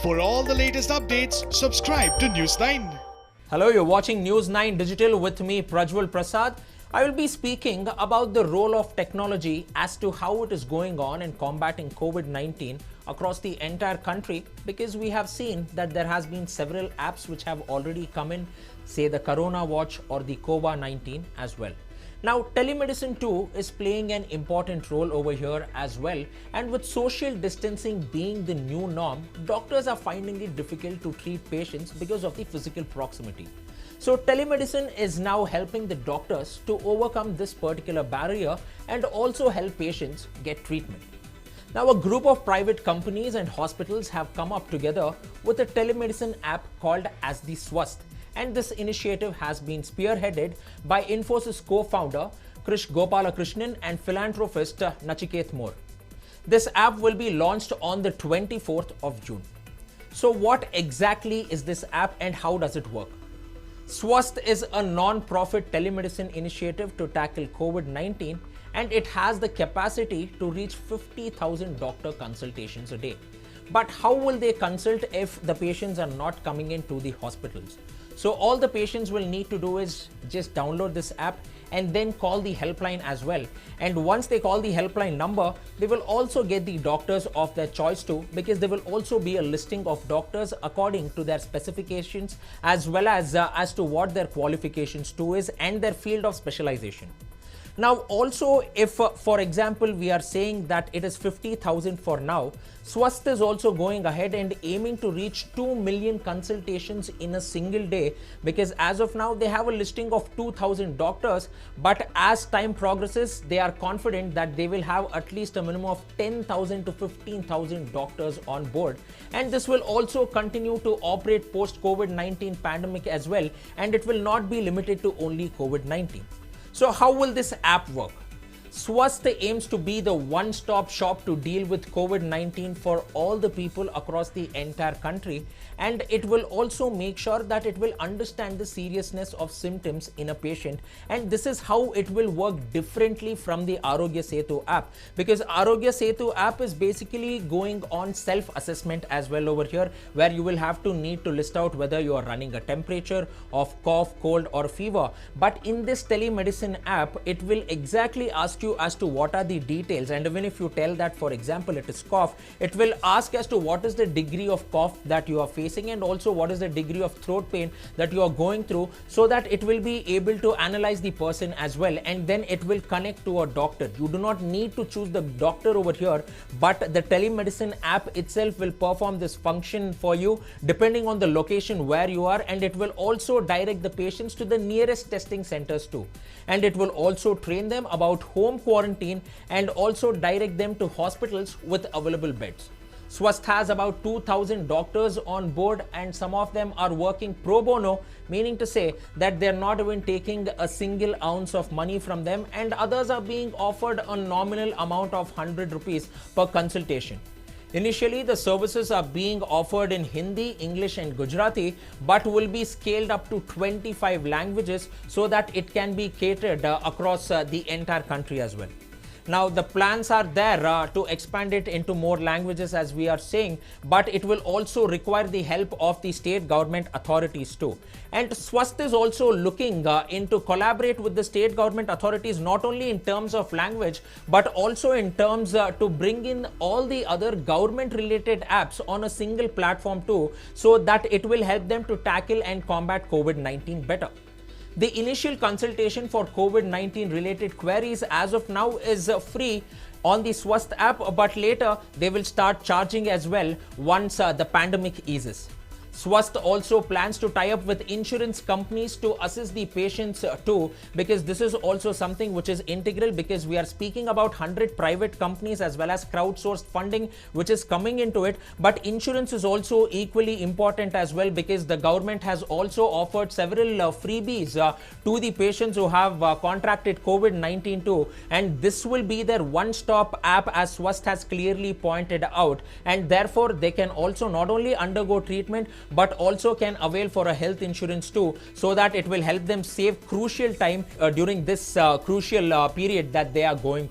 For all the latest updates, subscribe to News9. Hello, you're watching News 9 Digital with me, Prajwal Prasad. I will be speaking about the role of technology as to how it is going on in combating COVID-19 across the entire country, because we have seen that there has been several apps which have already come in, say the Corona Watch or the COVID-19 as well. Now, telemedicine too is playing an important role over here as well, and with social distancing being the new norm, doctors are finding it difficult to treat patients because of the physical proximity. So telemedicine is now helping the doctors to overcome this particular barrier and also help patients get treatment. Now, a group of private companies and hospitals have come up together with a telemedicine app called as the Swasth. And this initiative has been spearheaded by Infosys co-founder Krish Gopalakrishnan and philanthropist Nachiket Moore. This app will be launched on the 24th of June. So what exactly is this app and how does it work? Swasth is a non-profit telemedicine initiative to tackle COVID-19, and it has the capacity to reach 50,000 doctor consultations a day. But how will they consult if the patients are not coming into the hospitals? So all the patients will need to do is just download this app and then call the helpline as well. And once they call the helpline number, they will also get the doctors of their choice too, because there will also be a listing of doctors according to their specifications as well as to what their qualifications too is and their field of specialization. Now, also, if, for example, we are saying that it is 50,000 for now, Swasth is also going ahead and aiming to reach 2 million consultations in a single day, because as of now, they have a listing of 2,000 doctors, but as time progresses, they are confident that they will have at least a minimum of 10,000 to 15,000 doctors on board. And this will also continue to operate post-COVID-19 pandemic as well, and it will not be limited to only COVID-19. So how will this app work? Swasth aims to be the one-stop shop to deal with COVID-19 for all the people across the entire country, and it will also make sure that it will understand the seriousness of symptoms in a patient, and this is how it will work differently from the Arogya Setu app, because Arogya Setu app is basically going on self-assessment as well over here, where you will have to need to list out whether you are running a temperature of cough, cold or fever. But in this telemedicine app, it will exactly ask you as to what are the details, and even if you tell that, for example, it is cough, it will ask as to what is the degree of cough that you are facing and also what is the degree of throat pain that you are going through, so that it will be able to analyze the person as well, and then it will connect to a doctor. You do not need to choose the doctor over here, but the telemedicine app itself will perform this function for you depending on the location where you are, and it will also direct the patients to the nearest testing centers too, and it will also train them about home quarantine and also direct them to hospitals with available beds. Swasth has about 2,000 doctors on board, and some of them are working pro bono, meaning to say that they're not even taking a single ounce of money from them, and others are being offered a nominal amount of 100 rupees per consultation. Initially, the services are being offered in Hindi, English and Gujarati, but will be scaled up to 25 languages so that it can be catered across the entire country as well. Now, the plans are there to expand it into more languages, as we are saying, but it will also require the help of the state government authorities too. And Swasth is also looking into collaborate with the state government authorities, not only in terms of language, but also in terms to bring in all the other government related apps on a single platform too, so that it will help them to tackle and combat COVID-19 better. The initial consultation for COVID-19 related queries as of now is free on the Swasth app, but later they will start charging as well once the pandemic eases. Swasth also plans to tie up with insurance companies to assist the patients too, because this is also something which is integral, because we are speaking about 100 private companies as well as crowdsourced funding which is coming into it. But insurance is also equally important as well, because the government has also offered several freebies to the patients who have contracted COVID-19 too, and this will be their one-stop app, as Swasth has clearly pointed out, and therefore they can also not only undergo treatment but also can avail for a health insurance too, so that it will help them save crucial time during this crucial period that they are going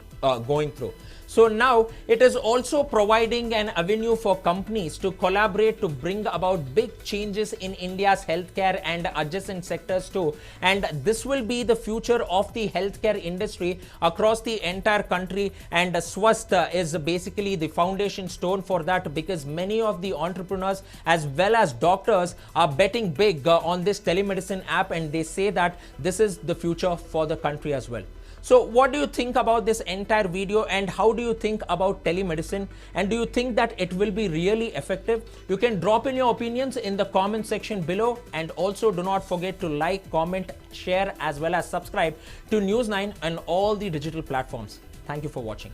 through. So now it is also providing an avenue for companies to collaborate to bring about big changes in India's healthcare and adjacent sectors too. And this will be the future of the healthcare industry across the entire country. And Swasth is basically the foundation stone for that, because many of the entrepreneurs as well as doctors are betting big on this telemedicine app, and they say that this is the future for the country as well. So what do you think about this entire video, and how do you think about telemedicine, and do you think that it will be really effective? You can drop in your opinions in the comment section below, and also do not forget to like, comment, share as well as subscribe to News9 and all the digital platforms. Thank you for watching.